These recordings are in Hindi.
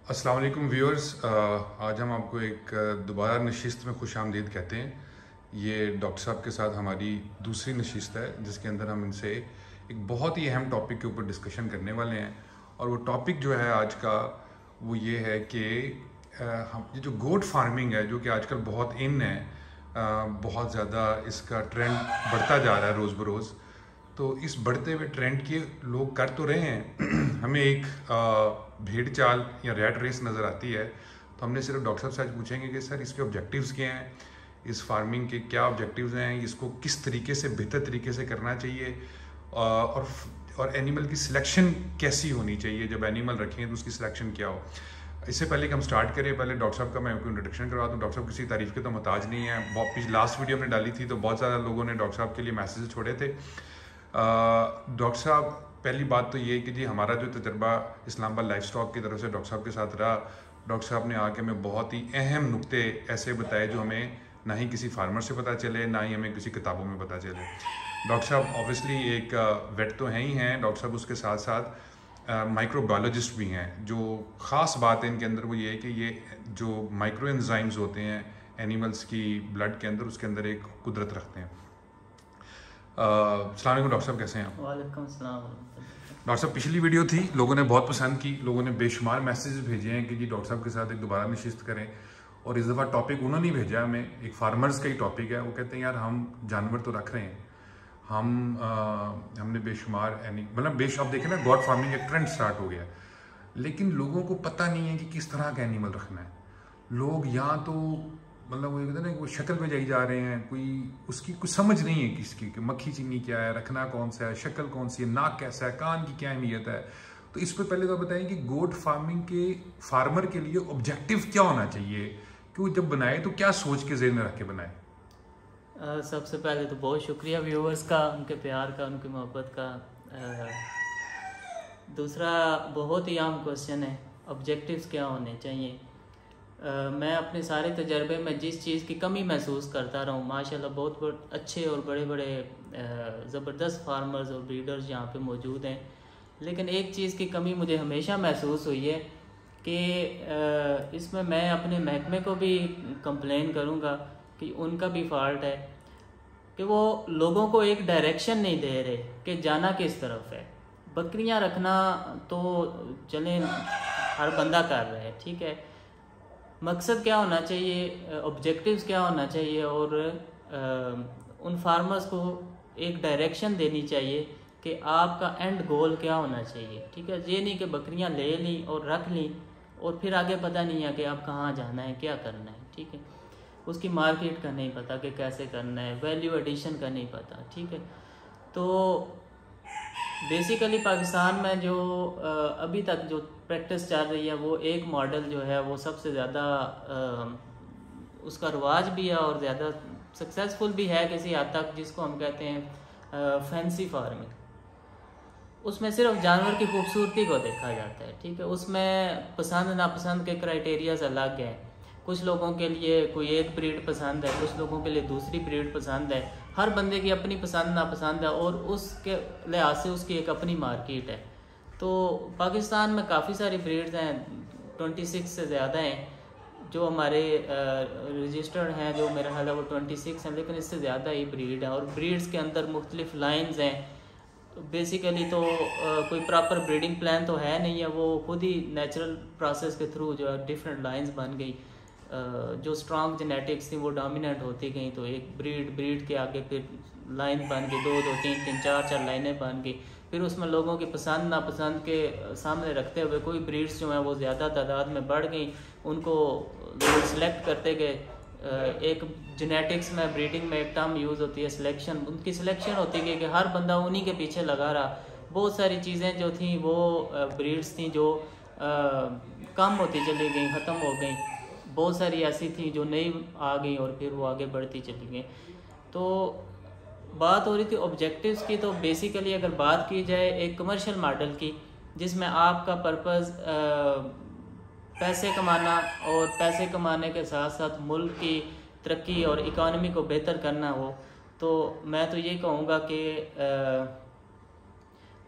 अस्सलाम वालेकुम व्यूअर्स। आज हम आपको एक दोबारा नशिस्त में खुश आमदीद कहते हैं। ये डॉक्टर साहब के साथ हमारी दूसरी नशिस्त है जिसके अंदर हम इनसे एक बहुत ही अहम टॉपिक के ऊपर डिस्कशन करने वाले हैं। और वो टॉपिक जो है आज का वो ये है कि हम ये जो गोट फार्मिंग है जो कि आजकल बहुत इन है, बहुत ज़्यादा इसका ट्रेंड बढ़ता जा रहा है रोज़ बरोज़। तो इस बढ़ते हुए ट्रेंड के लोग कर तो रहे हैं हमें एक भेड़ चाल या रैट रेस नज़र आती है। तो हमने सिर्फ डॉक्टर साहब से आज पूछेंगे कि सर इसके ऑब्जेक्टिव्स क्या हैं, इस फार्मिंग के क्या ऑब्जेक्टिव्स हैं, इसको किस तरीके से बेहतर तरीके से करना चाहिए, और एनिमल की सिलेक्शन कैसी होनी चाहिए, जब एनिमल रखेंगे तो उसकी सिलेक्शन क्या हो। इससे पहले कि हम स्टार्ट करें, पहले डॉक्टर साहब का मैं आपको इंट्रोडक्शन करवा दूँ। डॉक्टर साहब किसी तारीफ के तो मोहताज नहीं है। बहुत लास्ट वीडियो हमने डाली थी तो बहुत ज़्यादा लोगों ने डॉक्टर साहब के लिए मैसेज छोड़े थे। डॉक्टर साहब, पहली बात तो ये कि जी हमारा जो तजर्बा इस्लामाबाद लाइफ स्टॉक की तरफ से डॉक्टर साहब के साथ रहा, डॉक्टर साहब ने आके हमें बहुत ही अहम नुक्ते ऐसे बताए जो हमें ना ही किसी फार्मर से पता चले, ना ही हमें किसी किताबों में पता चले। डॉक्टर साहब ऑब्वियसली एक वेट तो हैं ही हैं, डॉक्टर साहब उसके साथ साथ माइक्रोबायोलॉजिस्ट भी हैं। जो ख़ास बात है इनके अंदर वो ये है कि ये जो माइक्रो एंजाइम्स होते हैं एनिमल्स की ब्लड के अंदर, उसके अंदर एक कुदरत रखते हैं। अस्सलाम वालेकुम डॉक्टर साहब, कैसे हैं आप? वालेकुम सलाम। डॉक्टर साहब, पिछली वीडियो थी, लोगों ने बहुत पसंद की, लोगों ने बेशुमार मैसेजेस भेजे हैं कि जी डॉक्टर साहब के साथ एक दोबारा नशिस्त करें। और इस दफ़ा टॉपिक उन्होंने भेजा हमें, एक फार्मर्स का ही टॉपिक है। वो कहते हैं यार हम जानवर तो रख रहे हैं, हमने बेशुमार मतलब आप देखें ना, गॉड फार्मिंग एक ट्रेंड स्टार्ट हो गया, लेकिन लोगों को पता नहीं है कि किस तरह का एनिमल रखना है। लोग यहाँ तो मतलब वो कहते हैं ना, वो शक्ल में जाई जा रहे हैं, कोई उसकी कुछ समझ नहीं है किसकी कि मक्खी चीनी क्या है, रखना कौन सा है, शक्ल कौन सी है, नाक कैसा है, कान की क्या अहमियत है। तो इस पर पहले तो बताएं कि गोट फार्मिंग के फार्मर के लिए ऑब्जेक्टिव क्या होना चाहिए, कि वो जब बनाए तो क्या सोच के ज़हन में रख के बनाए। सबसे पहले तो बहुत शुक्रिया व्यूवर्स का, उनके प्यार का, उनकी मोहब्बत का। दूसरा बहुत ही आम क्वेश्चन है, ऑब्जेक्टिव्स क्या होने चाहिए। मैं अपने सारे तजर्बे में जिस चीज़ की कमी महसूस करता रहा हूँ, माशाल्लाह बहुत अच्छे और बड़े बड़े ज़बरदस्त फार्मर्स और ब्रीडर्स यहाँ पे मौजूद हैं, लेकिन एक चीज़ की कमी मुझे हमेशा महसूस हुई है कि इसमें मैं अपने महकमे को भी कंप्लेन करूँगा कि उनका भी फॉल्ट है कि वो लोगों को एक डायरेक्शन नहीं दे रहे कि जाना किस तरफ है। बकरियां रखना तो चलें हर बंदा कर रहा है, ठीक है, मकसद क्या होना चाहिए, ऑब्जेक्टिव्स क्या होना चाहिए, और उन फार्मर्स को एक डायरेक्शन देनी चाहिए कि आपका एंड गोल क्या होना चाहिए। ठीक है, ये नहीं कि बकरियां ले ली और रख ली और फिर आगे पता नहीं है कि आप कहाँ जाना है, क्या करना है। ठीक है, उसकी मार्केट का नहीं पता कि कैसे करना है, वैल्यू एडिशन का नहीं पता। ठीक है, तो बेसिकली पाकिस्तान में जो अभी तक जो प्रैक्टिस चल रही है वो एक मॉडल जो है वो सबसे ज़्यादा उसका रवाज भी है और ज़्यादा सक्सेसफुल भी है किसी हद तक, जिसको हम कहते हैं फैंसी फार्मिंग। उसमें सिर्फ जानवर की खूबसूरती को देखा जाता है। ठीक है, उसमें पसंद नापसंद के क्राइटेरियाज अलग हैं। कुछ लोगों के लिए कोई एक ब्रीड पसंद है, कुछ लोगों के लिए दूसरी ब्रीड पसंद है। हर बंदे की अपनी पसंद नापसंद है और उसके लिहाज से उसकी एक अपनी मार्केट है। तो पाकिस्तान में काफ़ी सारी ब्रीड्स हैं, 26 से ज़्यादा हैं जो हमारे रजिस्टर्ड हैं, जो मेरा ख्याल है वो 26 हैं, लेकिन इससे ज़्यादा ही ब्रीड है। और ब्रीड्स के अंदर मुख्तलिफ लाइन्स हैं। बेसिकली तो कोई प्रॉपर ब्रीडिंग प्लान तो है नहीं है, वो खुद ही नेचुरल प्रोसेस के थ्रू जो है डिफरेंट लाइंस बन गई। जो स्ट्रॉन्ग जेनेटिक्स थी वो डोमिनेंट होती गई, तो एक ब्रीड के आगे फिर लाइन बन गई, दो तीन चार लाइनें बन गई। फिर उसमें लोगों की पसंद नापसंद के सामने रखते हुए कोई ब्रीड्स जो हैं वो ज़्यादा तादाद में बढ़ गई, उनको लोग सिलेक्ट करते गए। एक जेनेटिक्स में ब्रीडिंग में एक टर्म यूज़ होती है सिलेक्शन, उनकी सिलेक्शन होती गई कि हर बंदा उन्हीं के पीछे लगा रहा। बहुत सारी चीज़ें जो थी वो ब्रीड्स थी जो कम होती चली गई, ख़त्म हो गई। बहुत सारी ऐसी थी जो नई आ गई और फिर वो आगे बढ़ती चली गई। तो बात हो रही थी ऑब्जेक्टिव्स की। तो बेसिकली अगर बात की जाए एक कमर्शियल मॉडल की, जिसमें आपका पर्पज़ पैसे कमाना और पैसे कमाने के साथ साथ मुल्क की तरक्की और इकानमी को बेहतर करना हो, तो मैं तो ये कहूँगा कि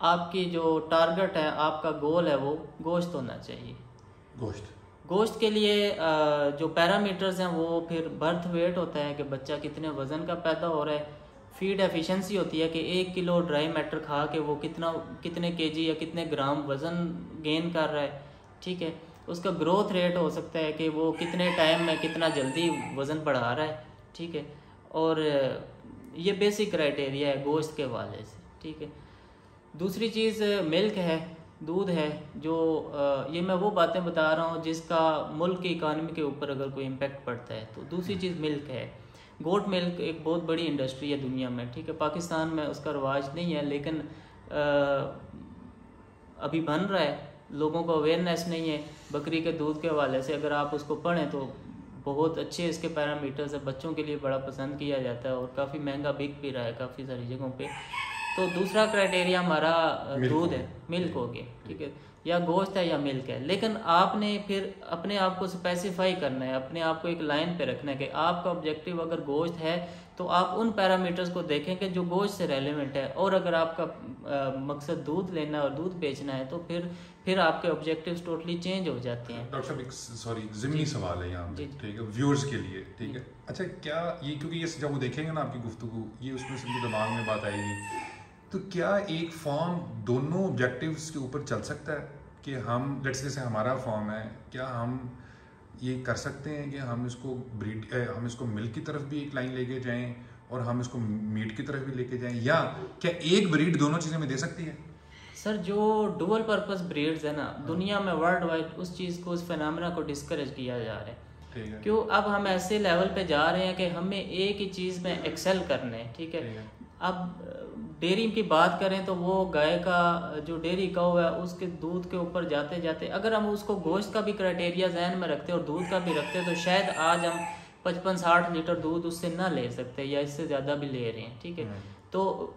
आपकी जो टारगेट है, आपका गोल है, वो गोश्त होना चाहिए। गोश्त के लिए जो पैरामीटर्स हैं वो फिर बर्थ वेट होता है कि बच्चा कितने वज़न का पैदा हो रहा है, फीड एफिशिएंसी होती है कि 1 किलो ड्राई मैटर खा के वो कितने केजी या कितने ग्राम वज़न गेन कर रहा है, ठीक है। उसका ग्रोथ रेट हो सकता है कि वो कितने टाइम में कितना जल्दी वज़न बढ़ा रहा है, ठीक है। और ये बेसिक क्राइटेरिया है गोश्त के हवाले से, ठीक है। दूसरी चीज़ मिल्क है, दूध है, जो ये मैं वो बातें बता रहा हूँ जिसका मुल्क की इकानमी के ऊपर अगर कोई इम्पेक्ट पड़ता है। तो दूसरी चीज़ मिल्क है। गोट मिल्क एक बहुत बड़ी इंडस्ट्री है दुनिया में, ठीक है। पाकिस्तान में उसका रवाज नहीं है, लेकिन अभी बन रहा है, लोगों को अवेयरनेस नहीं है। बकरी के दूध के हवाले से अगर आप उसको पढ़ें तो बहुत अच्छे इसके पैरामीटर्स है, बच्चों के लिए बड़ा पसंद किया जाता है और काफ़ी महंगा बिक भी रहा है काफ़ी सारी जगहों पे। तो दूसरा क्राइटेरिया हमारा दूध है, मिल्क हो गया, ठीक है, या गोश्त है या मिल्क है। लेकिन आपने फिर अपने आप को स्पेसिफाई करना है, अपने आप को एक लाइन पे रखना है कि आपका ऑब्जेक्टिव अगर गोश्त है तो आप उन पैरामीटर्स को देखें कि जो गोश्त से रेलेवेंट है। और अगर आपका मकसद दूध लेना और दूध बेचना है तो फिर आपके ऑब्जेक्टिव्स टोटली चेंज हो जाते हैं। डॉक्टर साहब, एक ज़मीनी सवाल है यहाँ पे, ठीक है, व्यूअर्स के लिए, ठीक है। अच्छा, क्या ये, क्योंकि ये जब वो देखेंगे ना आपकी गुफ्तगू, ये उसमें से दिमाग में बात आएगी, तो क्या एक फॉर्म दोनों ऑब्जेक्टिव्स के ऊपर चल सकता है कि हम, लेट्स जैसे हमारा फॉर्म है, क्या हम ये कर सकते हैं कि हम इसको मिल्क की तरफ भी एक लाइन लेके जाएं और हम इसको मीट की तरफ भी लेके जाएं, या क्या एक ब्रीड दोनों चीज़ें में दे सकती है? सर, जो डुअल पर्पस ब्रीड्स है ना, दुनिया में वर्ल्ड वाइड उस चीज़ को, उस फिनोमेना को डिस्करेज किया जा रहा है। ठीक है। क्यों? अब हम ऐसे लेवल पे जा रहे हैं कि हमें एक ही चीज़ में एक्सेल करना है, ठीक है। अब डेयरी की बात करें तो वो गाय का जो डेयरी काऊ है उसके दूध के ऊपर जाते जाते अगर हम उसको गोश्त का भी क्राइटेरिया जहन में रखते और दूध का भी रखते तो शायद आज हम 55-60 लीटर दूध उससे ना ले सकते या इससे ज़्यादा भी ले रहे हैं, ठीक है। तो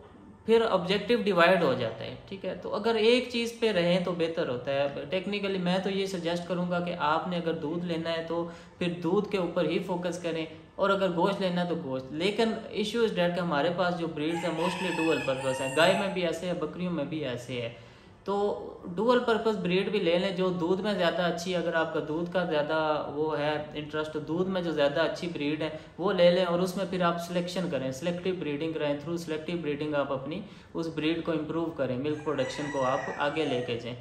फिर ऑब्जेक्टिव डिवाइड हो जाता है, ठीक है। तो अगर एक चीज़ पे रहें तो बेहतर होता है। टेक्निकली मैं तो ये सजेस्ट करूँगा कि आपने अगर दूध लेना है तो फिर दूध के ऊपर ही फोकस करें, और अगर गोश्त लेना है तो गोश्त। लेकिन इशू इस डेट कि हमारे पास जो ब्रीड्स हैं मोस्टली डुअल पर्पस है, गाय में भी ऐसे है, बकरियों में भी ऐसे है। तो डुअल पर्पस ब्रीड भी ले लें जो दूध में ज़्यादा अच्छी, अगर आपका दूध का ज़्यादा वो है इंटरेस्ट, तो दूध में जो ज़्यादा अच्छी ब्रीड है वो ले लें और उसमें फिर आप सिलेक्शन करें, सिलेक्टिव ब्रीडिंग करें। थ्रू सिलेक्टिव ब्रीडिंग आप अपनी उस ब्रीड को इम्प्रूव करें, मिल्क प्रोडक्शन को आप आगे लेके जाएँ।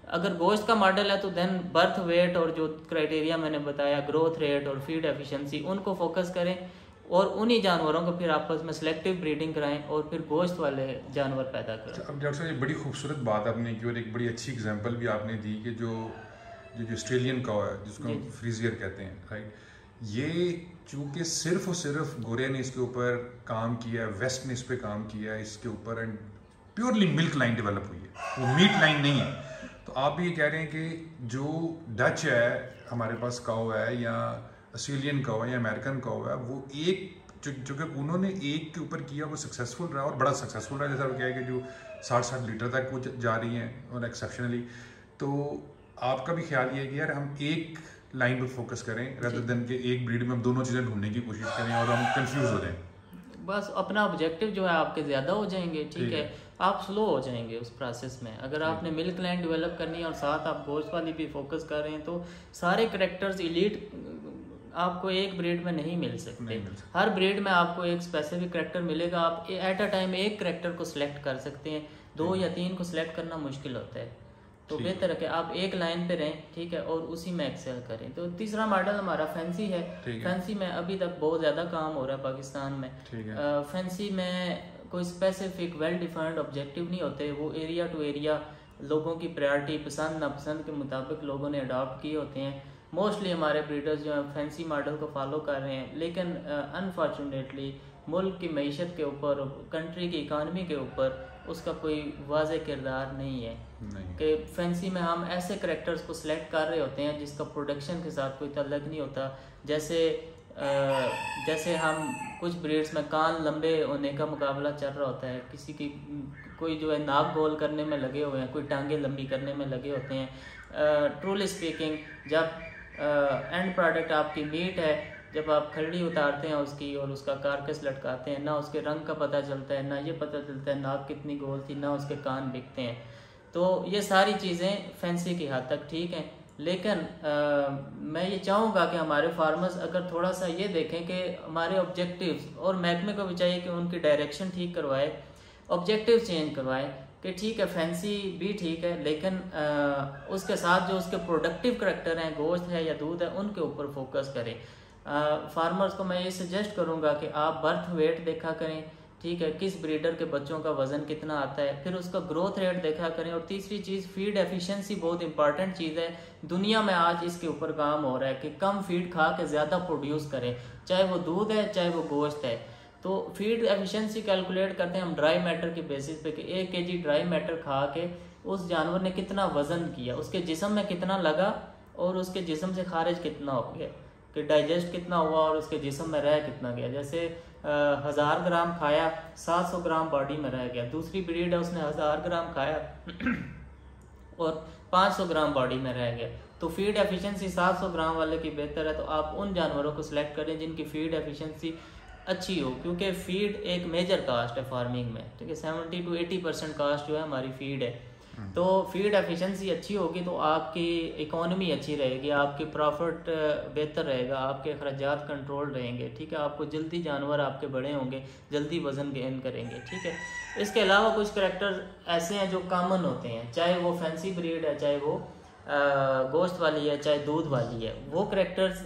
अगर गोश्त का मॉडल है तो देन बर्थ वेट और जो क्राइटेरिया मैंने बताया, ग्रोथ रेट और फीड एफिशिएंसी, उनको फोकस करें और उन्हीं जानवरों को फिर आपस में सिलेक्टिव ब्रीडिंग कराएं और फिर गोश्त वाले जानवर पैदा करें। अब डॉक्टर साहब, ये बड़ी खूबसूरत बात आपने की और एक बड़ी अच्छी एग्जांपल भी आपने दी कि जो ऑस्ट्रेलियन काऊ है जिसको हम फ्रीजियर कहते हैं, राइट, ये चूँकि सिर्फ और सिर्फ गोरिया ने इसके ऊपर काम किया, वेस्ट ने इस पर काम किया इसके ऊपर, and purely milk line develop हुई है, वो मीट लाइन नहीं है। तो आप ये कह रहे हैं कि जो डच है हमारे पास काऊ है, या ऑस्ट्रेलियन काऊ है, या अमेरिकन काऊ है, वो एक जो कि उन्होंने एक के ऊपर किया वो सक्सेसफुल रहा और बड़ा सक्सेसफुल रहा। जैसा वो क्या है कि जो 60-60 लीटर तक वो जा रही हैं और एक्सेप्शनली। तो आपका भी ख्याल ये है कि यार हम एक लाइन पर फोकस करें rather देन कि एक ब्रीड में हम दोनों चीज़ें ढूंढने की कोशिश करें और हम कंफ्यूज हो जाएं। बस अपना ऑब्जेक्टिव जो है आपके ज़्यादा हो जाएंगे, ठीक है, आप स्लो हो जाएंगे उस प्रोसेस में। अगर आपने मिल्क लाइन डेवलप करनी है और साथ आप गोश्त वाली भी फोकस कर रहे हैं तो सारे करेक्टर्स इलीट आपको एक ब्रीड में नहीं मिल सकते। हर ब्रीड में आपको एक स्पेसिफिक करेक्टर मिलेगा। आप एट अ टाइम एक करेक्टर को सिलेक्ट कर सकते हैं, 2 या 3 को सिलेक्ट करना मुश्किल होता है। तो बेहतर है कि आप एक लाइन पे रहें, ठीक है, और उसी में एक्सेल करें। तो तीसरा मॉडल हमारा फैंसी है। फैंसी में अभी तक बहुत ज़्यादा काम हो रहा है पाकिस्तान में। फैंसी में कोई स्पेसिफिक वेल डिफाइंड ऑब्जेक्टिव नहीं होते, वो एरिया टू एरिया लोगों की प्रायोरिटी, पसंद नापसंद के मुताबिक लोगों ने अडॉप्ट किए होते हैं। मोस्टली हमारे ब्रीडर्स जो हैं फैंसी मॉडल को फॉलो कर रहे हैं, लेकिन अनफॉर्चुनेटली मुल्क की मईशत के ऊपर, कंट्री की इकानमी के ऊपर उसका कोई वाज़े किरदार नहीं है कि फैंसी में हम ऐसे करेक्टर्स को सिलेक्ट कर रहे होते हैं जिसका प्रोडक्शन के साथ कोई तल्लक नहीं होता। जैसे हम कुछ ब्रीड्स में कान लंबे होने का मुकाबला चल रहा होता है, किसी की कोई जो है नाक गोल करने में लगे हुए हैं, कोई टांगे लंबी करने में लगे होते हैं। ट्रूली स्पीकिंग, जब एंड प्रोडक्ट आपकी मीट है, जब आप खलड़ी उतारते हैं उसकी और उसका कारकस लटकाते हैं, ना उसके रंग का पता चलता है, ना ये पता चलता है नाक कितनी गोल थी, ना उसके कान बिकते हैं। तो ये सारी चीज़ें फैंसी की हद तक ठीक हैं, लेकिन मैं ये चाहूँगा कि हमारे फार्मर्स अगर थोड़ा सा ये देखें कि हमारे ऑब्जेक्टिव्स, और महकमे को भी चाहिए कि उनकी डायरेक्शन ठीक करवाए, ऑब्जेक्टिव चेंज करवाए कि ठीक है फैंसी भी ठीक है, लेकिन उसके साथ जो उसके प्रोडक्टिव करैक्टर हैं, गोश्त है या दूध है, उनके ऊपर फोकस करें। फार्मर्स को मैं ये सजेस्ट करूँगा कि आप बर्थ वेट देखा करें, ठीक है, किस ब्रीडर के बच्चों का वजन कितना आता है, फिर उसका ग्रोथ रेट देखा करें। और तीसरी चीज़ फीड एफिशिएंसी बहुत इंपॉर्टेंट चीज़ है। दुनिया में आज इसके ऊपर काम हो रहा है कि कम फीड खा के ज़्यादा प्रोड्यूस करें, चाहे वो दूध है चाहे वो गोश्त है। तो फीड एफिशिएंसी कैलकुलेट करते हैं हम ड्राई मैटर के बेसिस पे कि 1 kg ड्राई मैटर खा के उस जानवर ने कितना वजन किया, उसके जिस्म में कितना लगा और उसके जिस्म से खारिज कितना हो गया, कि डाइजेस्ट कितना हुआ और उसके जिस्म में रह कितना गया। जैसे 1000 ग्राम खाया, 700 ग्राम बॉडी में रह गया। दूसरी ब्रीड है उसने 1000 ग्राम खाया और 500 ग्राम बॉडी में रह गया। तो फीड एफिशिएंसी 700 ग्राम वाले की बेहतर है। तो आप उन जानवरों को सिलेक्ट करें जिनकी फीड एफिशिएंसी अच्छी हो, क्योंकि फीड एक मेजर कास्ट है फार्मिंग में, ठीक है। 70 to 80% कास्ट जो है हमारी फीड है। तो फीड एफिशिएंसी अच्छी होगी तो आपकी इकोनॉमी अच्छी रहेगी, आपकी प्रॉफिट बेहतर रहेगा, आपके अखराजात कंट्रोल रहेंगे, ठीक है। आपको जल्दी जानवर आपके बड़े होंगे, जल्दी वजन गेन करेंगे, ठीक है। इसके अलावा कुछ करैक्टर ऐसे हैं जो कॉमन होते हैं, चाहे वो फैंसी ब्रीड है, चाहे वो गोश्त वाली है, चाहे दूध वाली है। वो करैक्टर्स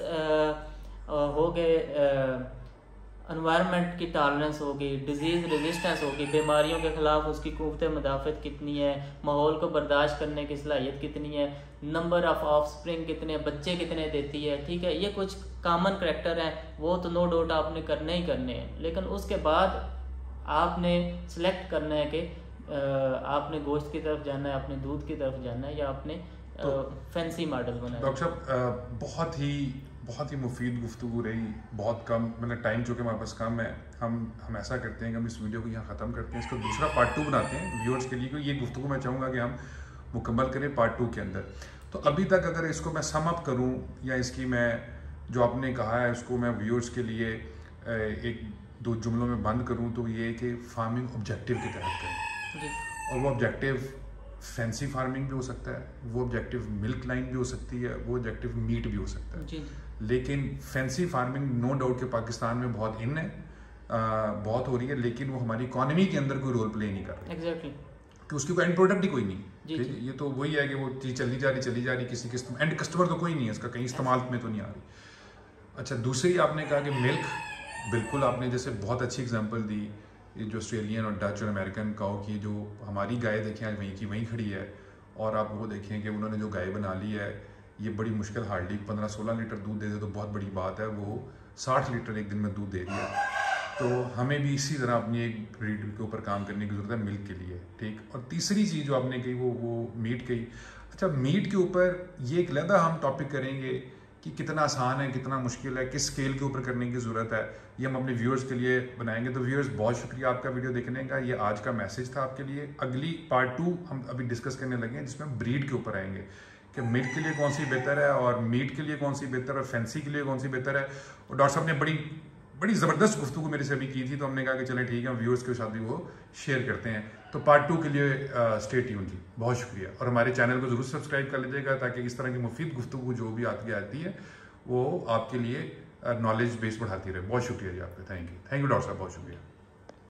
हो गए, एनवायरनमेंट की टॉलरेंस होगी, डिजीज़ रेजिस्टेंस होगी, बीमारियों के ख़िलाफ़ उसकी क़ुव्वत मुदाफ़त कितनी है, माहौल को बर्दाश्त करने की सलाहियत कितनी है, नंबर ऑफ़ ऑफस्प्रिंग कितने, बच्चे कितने देती है, ठीक है। ये कुछ कॉमन करैक्टर हैं, वो तो नो डाउट आपने करने ही करने हैं। लेकिन उसके बाद आपने सेलेक्ट करना है कि आपने गोश्त की तरफ जाना है, आपने दूध की तरफ जाना है, या आपने फैंसी मॉडल बनाना है। डॉक्टर साहब बहुत ही मुफीद गुफ्तगू रही, बहुत कम मतलब टाइम चूँकि हमारे पास कम है, हम ऐसा करते हैं कि हम इस वीडियो को यहाँ ख़त्म करते हैं, इसका दूसरा पार्ट 2 बनाते हैं व्यूअर्स के लिए, क्योंकि ये गुफ्तगू मैं चाहूँगा कि हम मुकम्मल करें पार्ट 2 के अंदर। तो अभी तक अगर इसको मैं सम अप करूँ या इसकी मैं जो आपने कहा है उसको मैं व्यूअर्स के लिए 1-2 जुमलों में बंद करूँ तो ये कि फार्मिंग ऑब्जेक्टिव के तहत करें, और वो ऑब्जेक्टिव फैंसी फार्मिंग भी हो सकता है, वो ऑब्जेक्टिव मिल्क लाइन भी हो सकती है, वो ऑब्जेक्टिव मीट भी हो सकता है जी। लेकिन फैंसी फार्मिंग नो डाउट के पाकिस्तान में बहुत इन है, बहुत हो रही है, लेकिन वो हमारी इकोनॉमी के अंदर कोई रोल प्ले नहीं कर रही। एग्जैक्टली। कि उसकी कोई एंड प्रोडक्ट ही कोई नहीं, ठीक है। ये तो वही है कि वो चीज़ चली जा रही, किसी किस्म एंड कस्टमर तो कोई नहीं है इसका, कहीं इस्तेमाल में तो नहीं आ रही। अच्छा, दूसरी आपने कहा कि मिल्क, बिल्कुल आपने जैसे बहुत अच्छी एग्जांपल दी, ये जो ऑस्ट्रेलियन और डच और अमेरिकन काऊ की, जो हमारी गाय देखें आज वहीं की वहीं खड़ी है, और आप वो देखें कि उन्होंने जो गाय बना ली है, ये बड़ी मुश्किल हार्डली 15-16 लीटर दूध दे दे तो बहुत बड़ी बात है, वो 60 लीटर एक दिन में दूध दे रही है। तो हमें भी इसी तरह अपनी एक ब्रीड के ऊपर काम करने की ज़रूरत है मिल्क के लिए, ठीक। और तीसरी चीज़ जो आपने कही वो मीट कही। अच्छा, मीट के ऊपर ये एक अलग हम टॉपिक करेंगे कि कितना आसान है, कितना मुश्किल है, किस स्केल के ऊपर करने की ज़रूरत है, ये हम अपने व्यूअर्स के लिए बनाएंगे। तो व्यूअर्स बहुत शुक्रिया आपका वीडियो देखने का, ये आज का मैसेज था आपके लिए। अगली पार्ट 2 हम अभी डिस्कस करने लगे हैं, जिसमें ब्रीड के ऊपर आएंगे कि मिल्क के लिए कौन सी बेहतर है, और मीट के लिए कौन सी बेहतर है, और फैंसी के लिए कौन सी बेहतर है। और डॉक्टर साहब ने बड़ी ज़बरदस्त गुफ्तगू मेरे से अभी की थी, तो हमने कहा कि चलें ठीक है, हम व्यूअर्स के साथ भी वो शेयर करते हैं। तो पार्ट 2 के लिए स्टे ट्यून जी, बहुत शुक्रिया। और हमारे चैनल को ज़रूर सब्सक्राइब कर लीजिएगा, ताकि इस तरह की मुफीद गुफ्तगू जो भी आती है वो आपके लिए नॉलेज बेस बढ़ाती रहे। बहुत शुक्रिया जी आपका, थैंक यू डॉक्टर साहब, बहुत शुक्रिया।